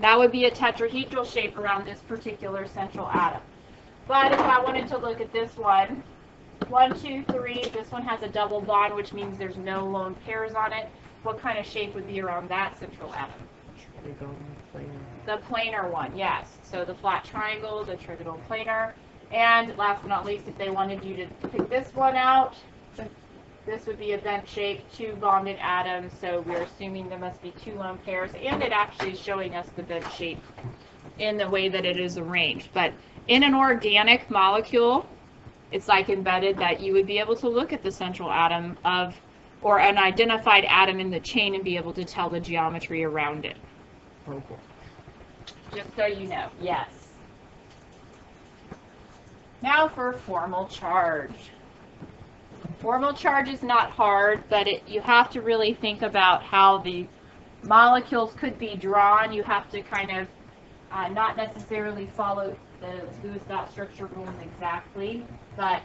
That would be a tetrahedral shape around this particular central atom. But if I wanted to look at this one, 1, 2, 3, this one has a double bond, which means there's no lone pairs on it. What kind of shape would be around that central atom? The planar one, yes. So the flat triangle, the trigonal planar. And last but not least, if they wanted you to pick this one out, this would be a bent shape, 2 bonded atoms. So we're assuming there must be 2 lone pairs. And it actually is showing us the bent shape in the way that it is arranged. But in an organic molecule, it's like embedded that you would be able to look at the central atom of, or an identified atom in the chain and be able to tell the geometry around it. Okay. Just so you know, yes. Now for formal charge. Formal charge is not hard, but you have to really think about how the molecules could be drawn. You have to kind of not necessarily follow the Lewis dot structure rules exactly, but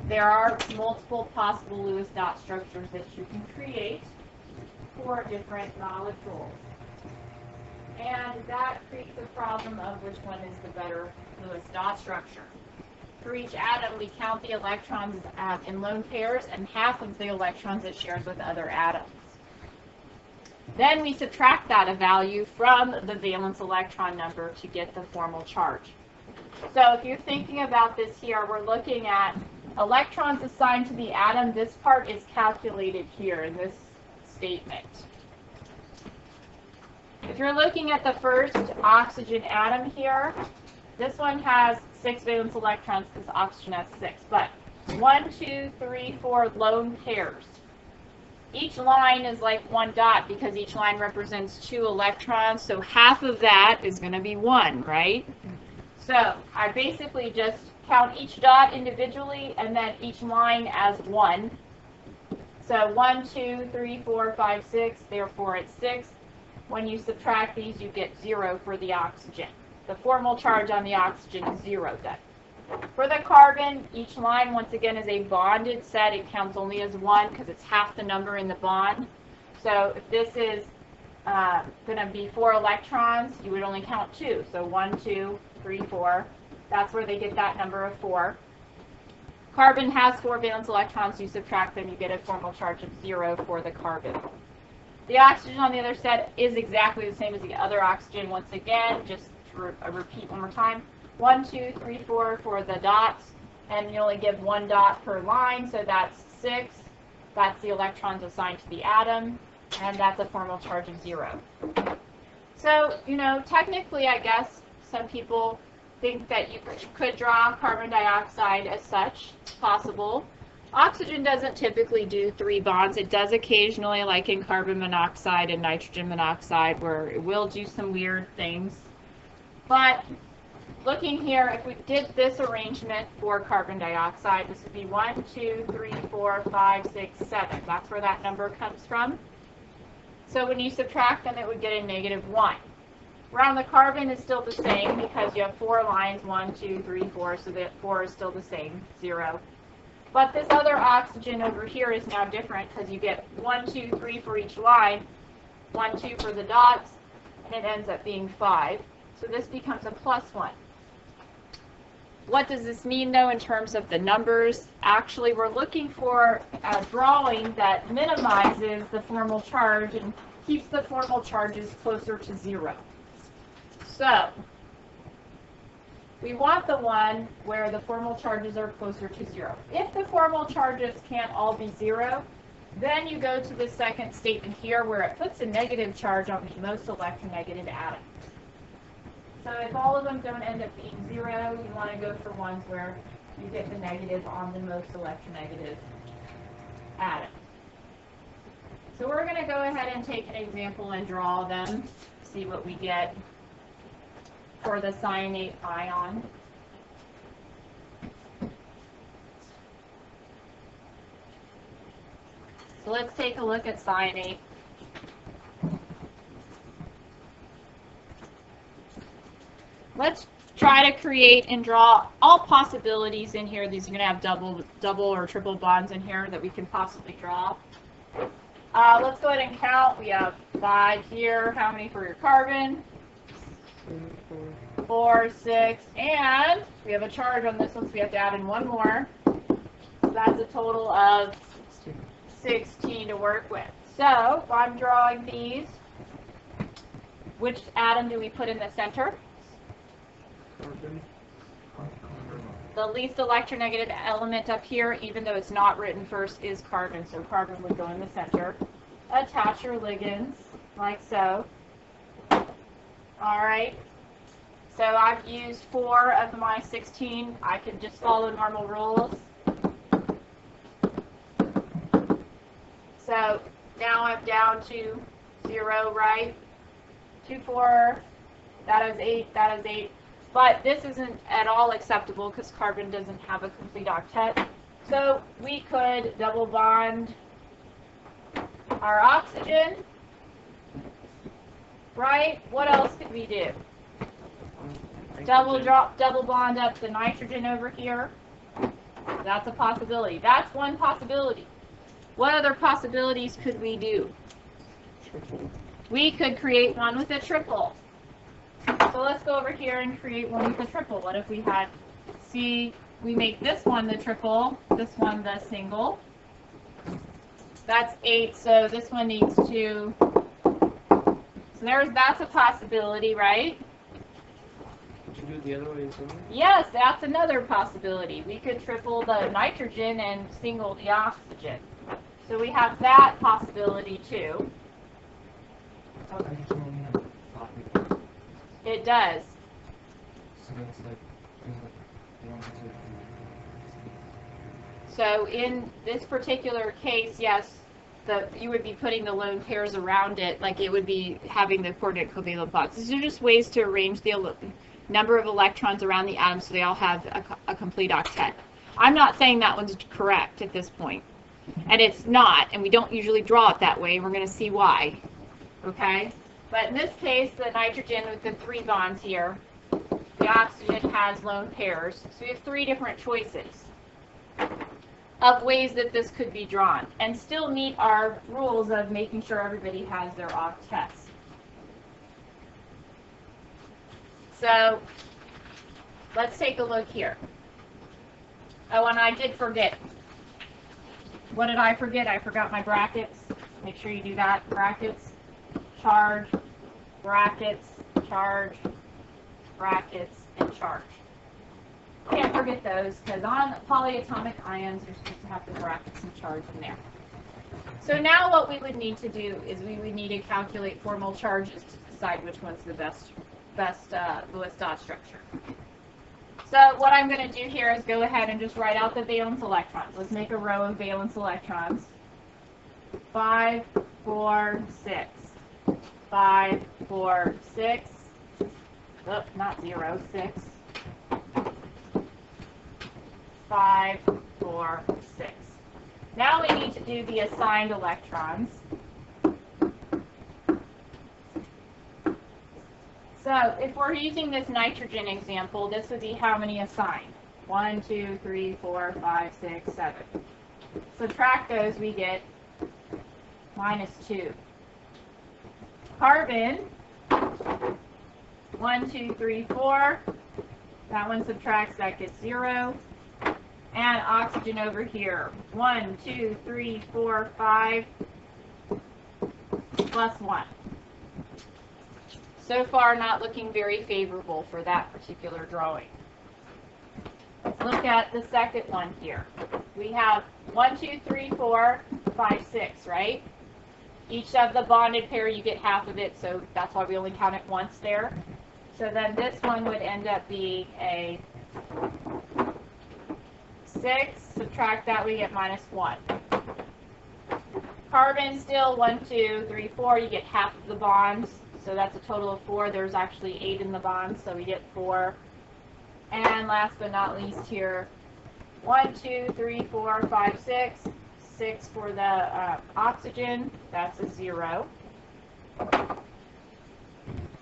there are multiple possible Lewis dot structures that you can create for different molecules. And that creates a problem of which one is the better Lewis dot structure. For each atom, we count the electrons in lone pairs and half of the electrons it shares with other atoms. Then we subtract that a value from the valence electron number to get the formal charge. So if you're thinking about this here, we're looking at electrons assigned to the atom. This part is calculated here in this statement. If you're looking at the first oxygen atom here, this one has 6 valence electrons because oxygen has 6. But 1, 2, 3, 4 lone pairs. Each line is like 1 dot because each line represents 2 electrons. So half of that is going to be 1, right? So I basically just count each dot individually and then each line as 1. So 1, 2, 3, 4, 5, 6. Therefore it's 6. When you subtract these, you get 0 for the oxygen. The formal charge on the oxygen is 0 then. For the carbon, each line, once again, is a bonded set. It counts only as 1 because it's half the number in the bond. So if this is going to be 4 electrons, you would only count 2. So 1, 2, 3, 4. That's where they get that number of 4. Carbon has 4 valence electrons. You subtract them, you get a formal charge of 0 for the carbon. The oxygen on the other set is exactly the same as the other oxygen. Once again, just to repeat one more time. 1, 2, 3, 4 for the dots, and you only give 1 dot per line, so that's 6. That's the electrons assigned to the atom, and that's a formal charge of 0. So, you know, technically, I guess some people think that you could draw carbon dioxide as such. It's possible. Oxygen doesn't typically do 3 bonds. It does occasionally, like in carbon monoxide and nitrogen monoxide, where it will do some weird things. But looking here, if we did this arrangement for carbon dioxide, this would be 1, 2, 3, 4, 5, 6, 7. That's where that number comes from. So when you subtract them, it would get a -1. Around the carbon is still the same because you have 4 lines, 1, 2, 3, 4, so that 4 is still the same, 0. But this other oxygen over here is now different because you get 1, 2, 3 for each line, 1, 2 for the dots, and it ends up being 5. So this becomes a +1. What does this mean, though, in terms of the numbers? Actually, we're looking for a drawing that minimizes the formal charge and keeps the formal charges closer to 0. So we want the one where the formal charges are closer to 0. If the formal charges can't all be 0, then you go to the second statement here where it puts a negative charge on the most electronegative atom. So if all of them don't end up being 0, you want to go for ones where you get the negative on the most electronegative atom. So we're going to go ahead and take an example and draw them, see what we get for the cyanate ion. So let's take a look at cyanate. Let's try to create and draw all possibilities in here. These are going to have double or triple bonds in here that we can possibly draw. Let's go ahead and count. We have 5 here. How many for your carbon? 4, 6, and we have a charge on this one, so we have to add in one more. So that's a total of 16 to work with. So if I'm drawing these, which atom do we put in the center? Carbon. The least electronegative element up here, even though it's not written first, is carbon. So carbon would go in the center. Attach your ligands, like so. All right. So I've used 4 of my 16. I can just follow normal rules. So now I'm down to 0, right? 2, 4, that is 8, that is 8. But this isn't at all acceptable because carbon doesn't have a complete octet. So we could double bond our oxygen, right? What else could we do? Double bond up the nitrogen over here. That's a possibility. That's one possibility. What other possibilities could we do? Triple. We could create one with a triple. So let's go over here and create one with a triple. What if we had, see, we make this one the triple, this one the single. That's 8, so this one needs 2. So that's a possibility, right? Did you do it the other way as well? Yes, that's another possibility. We could triple the nitrogen and single the oxygen. So we have that possibility too. I just only have 5. It does. So that's like 1, 2, 3. So in this particular case, yes, you would be putting the lone pairs around it, like it would be having the coordinate covalent bonds. These are just ways to arrange the number of electrons around the atom so they all have a complete octet. I'm not saying that one's correct at this point. And it's not, and we don't usually draw it that way. We're going to see why. Okay? But in this case, the nitrogen with the 3 bonds here, the oxygen has lone pairs. So we have 3 different choices of ways that this could be drawn and still meet our rules of making sure everybody has their octets. So let's take a look here. Oh, and I did forget. What did I forget? I forgot my brackets. Make sure you do that. Brackets, charge, brackets, charge, brackets, and charge. Can't forget those because on polyatomic ions, you're supposed to have the brackets and charge in there. So now what we would need to do is we would need to calculate formal charges to decide which one's the best Lewis dot structure. So what I'm going to do here is go ahead and just write out the valence electrons. Let's make a row of valence electrons. 5, 4, 6. 5, 4, 6. Oh, not 0, 6. 5, 4, 6. Now we need to do the assigned electrons. So if we're using this nitrogen example, this would be how many assigned? 1, 2, 3, 4, 5, 6, 7. Subtract those, we get -2. Carbon, 1, 2, 3, 4. That one subtracts, that gets 0. And oxygen over here, 1, 2, 3, 4, 5, plus 1. So far, not looking very favorable for that particular drawing. Let's look at the second one here. We have 1, 2, 3, 4, 5, 6, right? Each of the bonded pair, you get half of it, so that's why we only count it once there. So then this one would end up being a 6. Subtract that, we get -1. Carbon still 1, 2, 3, 4. You get half of the bonds. So that's a total of 4. There's actually 8 in the bonds, so we get 4. And last but not least here, 1, 2, 3, 4, 5, 6. 6 for the oxygen. That's a 0.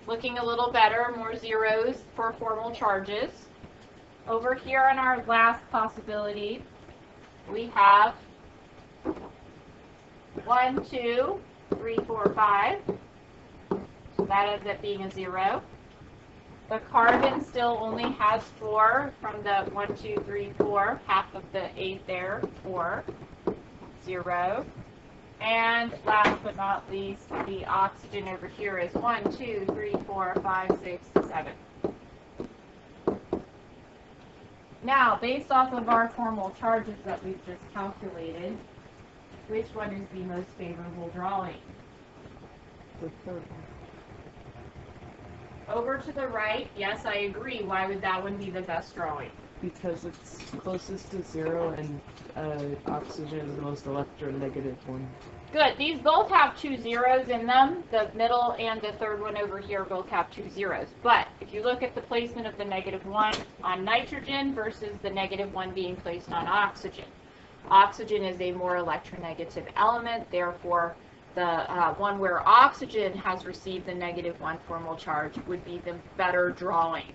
looking a little better, more zeros for formal charges. Over here on our last possibility, we have 1, 2, 3, 4, 5. So that ends up being a 0. The carbon still only has 4 from the 1, 2, 3, 4, half of the 8 there, 4, 0. And last but not least, the oxygen over here is 1, 2, 3, 4, 5, 6, 7. Now, based off of our formal charges that we've just calculated, which one is the most favorable drawing? The third one. Over to the right, yes, I agree. Why would that one be the best drawing? Because it's closest to 0 and oxygen is the most electronegative one. Good. These both have 2 zeros in them. The middle and the third one over here both have 2 zeros. But if you look at the placement of the -1 on nitrogen versus the -1 being placed on oxygen, oxygen is a more electronegative element. Therefore, the one where oxygen has received the -1 formal charge would be the better drawing,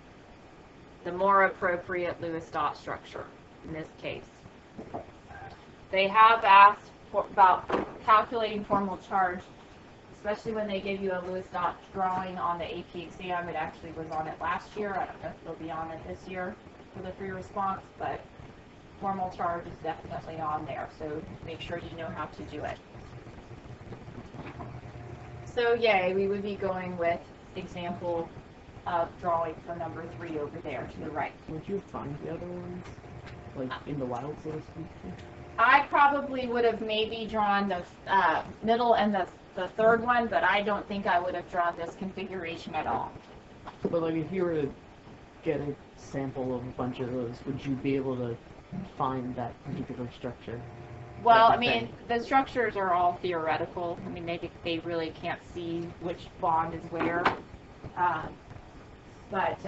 the more appropriate Lewis dot structure in this case. They have asked about calculating formal charge, especially when they give you a Lewis dot drawing on the AP exam. It actually was on it last year. I don't know if it'll be on it this year for the free response, but formal charge is definitely on there, so make sure you know how to do it. So yay, we would be going with example of drawing for number 3 over there to the right. Would you find the other ones? Like in the wild, so to speak? I probably would have maybe drawn the middle and the third one, but I don't think I would have drawn this configuration at all. But like if you were to get a sample of a bunch of those, would you be able to find that particular structure? Well, I mean, the structures are all theoretical. I mean, they really can't see which bond is where. But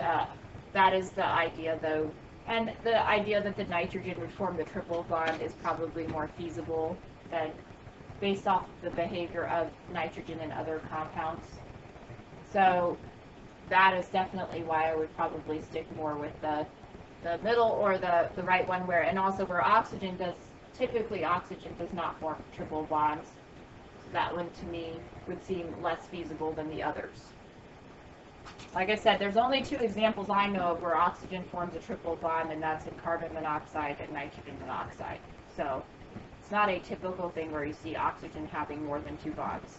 that is the idea, though. And the idea that the nitrogen would form the triple bond is probably more feasible than based off the behavior of nitrogen and other compounds. So that is definitely why I would probably stick more with the middle or the right one, where, and also where oxygen does, typically oxygen does not form triple bonds. So that one to me would seem less feasible than the others. Like I said, there's only 2 examples I know of where oxygen forms a triple bond, and that's in carbon monoxide and nitrogen monoxide. So it's not a typical thing where you see oxygen having more than 2 bonds.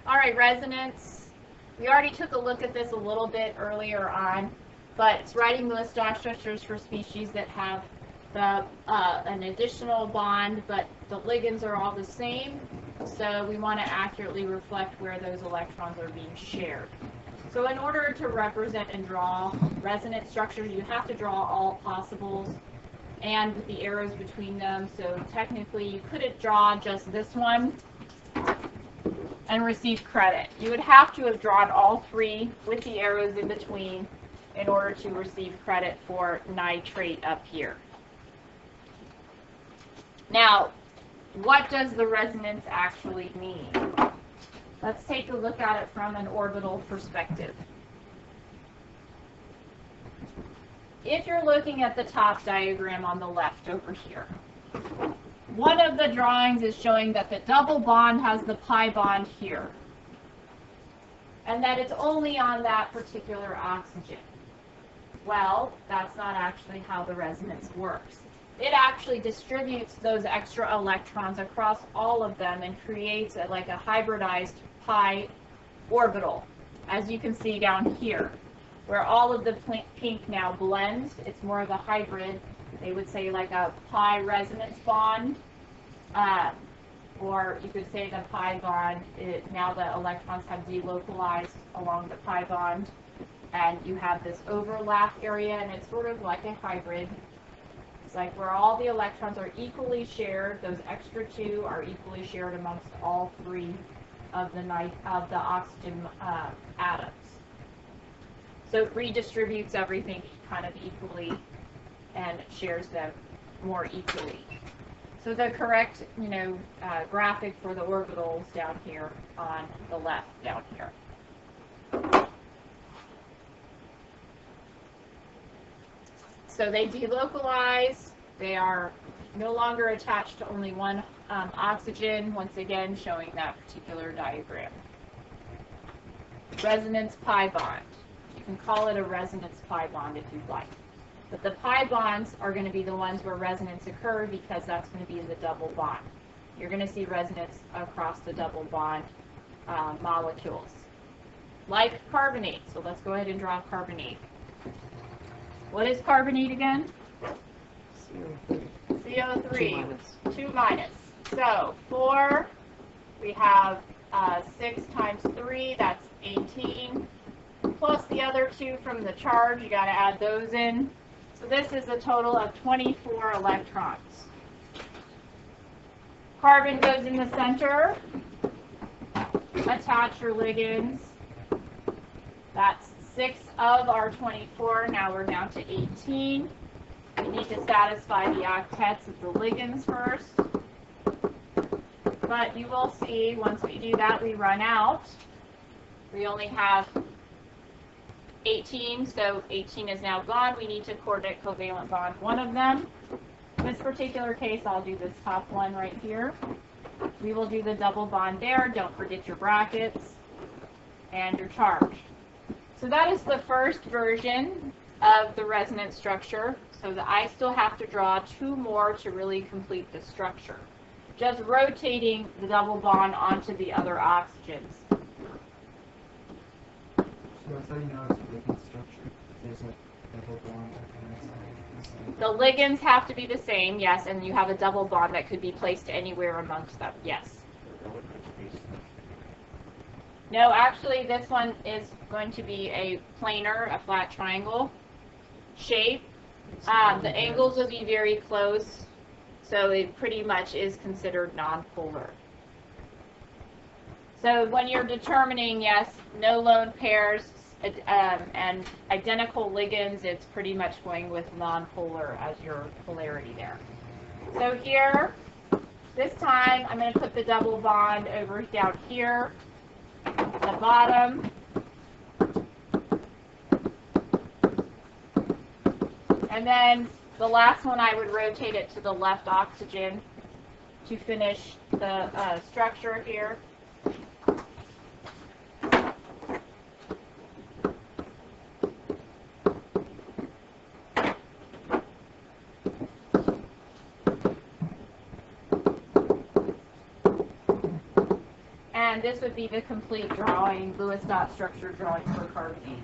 All right, resonance. We already took a look at this a little bit earlier on, but it's writing Lewis dot structures for species that have an additional bond, but the ligands are all the same. So we want to accurately reflect where those electrons are being shared. So in order to represent and draw resonance structures, you have to draw all possibles and with the arrows between them. So technically, you couldn't draw just this one and receive credit. You would have to have drawn all 3 with the arrows in between in order to receive credit for nitrate up here. Now, what does the resonance actually mean? Let's take a look at it from an orbital perspective. If you're looking at the top diagram on the left over here, one of the drawings is showing that the double bond has the pi bond here, and that it's only on that particular oxygen. Well, that's not actually how the resonance works. It actually distributes those extra electrons across all of them and creates like a hybridized pi orbital, as you can see down here, where all of the pink now blends. It's more of a hybrid. They would say like a pi resonance bond, or you could say the pi bond. Now the electrons have delocalized along the pi bond, and you have this overlap area, and it's sort of like a hybrid. It's like where all the electrons are equally shared. Those extra 2 are equally shared amongst all 3 of the oxygen atoms. So it redistributes everything kind of equally and shares them more equally. So the correct, graphic for the orbitals down here on the left down here. So they delocalize. They are no longer attached to only one oxygen, once again showing that particular diagram. Resonance pi bond. You can call it a resonance pi bond if you'd like. But the pi bonds are going to be the ones where resonance occurs because that's going to be in the double bond. You're going to see resonance across the double bond molecules. Like carbonate. So let's go ahead and draw carbonate. What is carbonate again? CO3. 2 minus. So 4, we have 6 times 3, that's 18. Plus the other 2 from the charge, you got to add those in. So this is a total of 24 electrons. Carbon goes in the center. Attach your ligands. That's 6 of our 24. Now we're down to 18. We need to satisfy the octets of the ligands first. But you will see, once we do that, we run out. We only have 18, so 18 is now gone. We need to coordinate covalent bond one of them. In this particular case, I'll do this top one right here. We will do the double bond there. Don't forget your brackets and your charge. So that is the first version of the resonance structure. So that I still have to draw 2 more to really complete the structure. Just rotating the double bond onto the other oxygens. So that's how you know it's a ligand structure. There's a double bond on The ligands have to be the same, yes, and you have a double bond that could be placed anywhere amongst them, yes. No, actually this one is going to be a planar, a flat triangle shape. The angles will be very close, so it pretty much is considered nonpolar. So when you're determining, yes, no lone pairs and identical ligands, it's pretty much going with nonpolar as your polarity there. So here, this time, I'm going to put the double bond over down here, at the bottom. And then the last one, I would rotate it to the left oxygen to finish the structure here. And this would be the complete drawing, Lewis dot structure drawing for carbonate.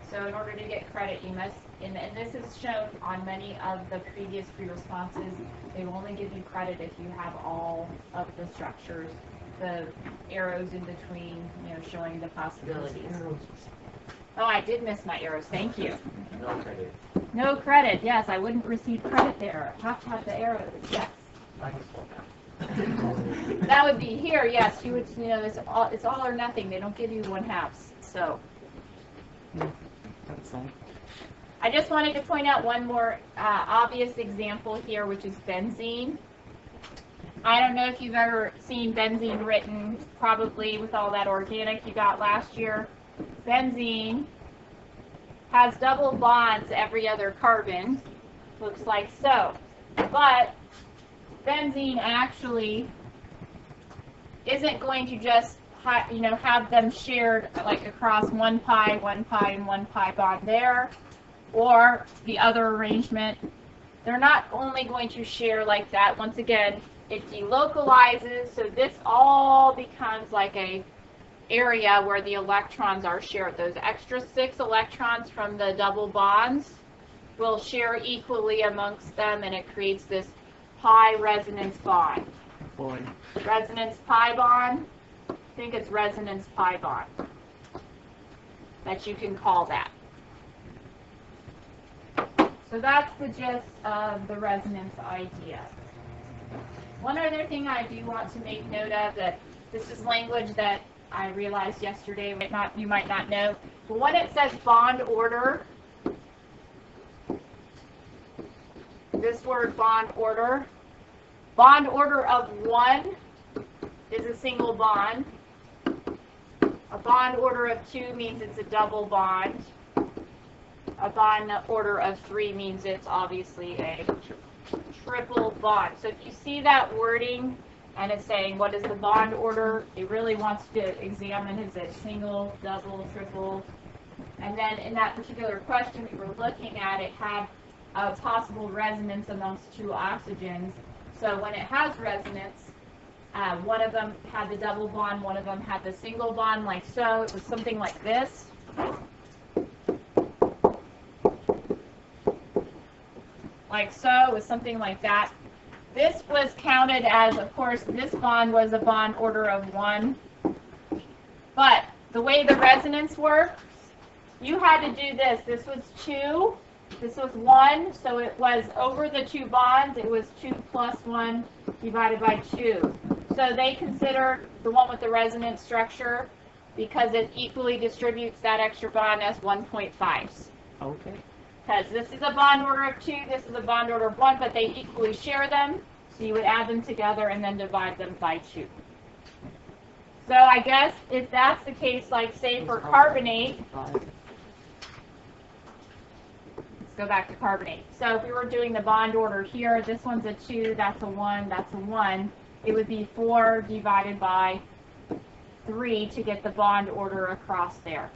So in order to get credit, you must, and this is shown on many of the previous pre-responses, they will only give you credit if you have all of the structures, the arrows in between, showing the possibilities. Oh, I did miss my arrows, thank you. No credit. No credit, yes, I wouldn't receive credit there. I have to have the arrows, yes. That would be here, yes, you would, it's all or nothing, they don't give you 1/2, so. I just wanted to point out one more obvious example here, which is benzene. I don't know if you've ever seen benzene written, probably with all that organic you got last year. Benzene has double bonds every other carbon, looks like so. But benzene actually isn't going to just have them shared like across 1 pi, 1 pi, and 1 pi bond there, or the other arrangement. They're not only going to share like that. Once again, it delocalizes, so this all becomes like a area where the electrons are shared. Those extra 6 electrons from the double bonds will share equally amongst them, and it creates this pi resonance bond. Resonance pi bond. I think it's resonance pi bond that you can call that. So that's the gist of the resonance idea. One other thing I do want to make note of, that this is language that I realized yesterday you might not know, but when it says bond order, this word bond order. Bond order of 1 is a single bond. A bond order of 2 means it's a double bond. A bond order of 3 means it's obviously a triple bond. So if you see that wording and it's saying what is the bond order, it really wants to examine is it single, double, triple. And then in that particular question we were looking at, it had a possible resonance amongst 2 oxygens. So when it has resonance, one of them had the double bond, one of them had the single bond, like so. It was something like this. Like so, it was something like that. This was counted as, of course, this bond was a bond order of 1. But the way the resonance works, you had to do this. This was 2. This was 1. So it was over the 2 bonds. It was 2 plus 1 divided by 2. So they consider the one with the resonance structure, because it equally distributes that extra bond, as 1.5s. Okay. Because this is a bond order of 2, this is a bond order of 1, but they equally share them. So you would add them together and then divide them by 2. So I guess if that's the case, like say for carbonate, let's go back to carbonate. So if we were doing the bond order here, this one's a 2, that's a 1, that's a 1. It would be 4 divided by 3 to get the bond order across there.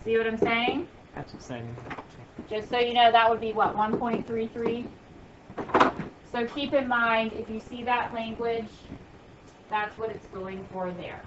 See what I'm saying? That's exciting. Just so you know, that would be what, 1.33? So keep in mind, if you see that language, that's what it's going for there.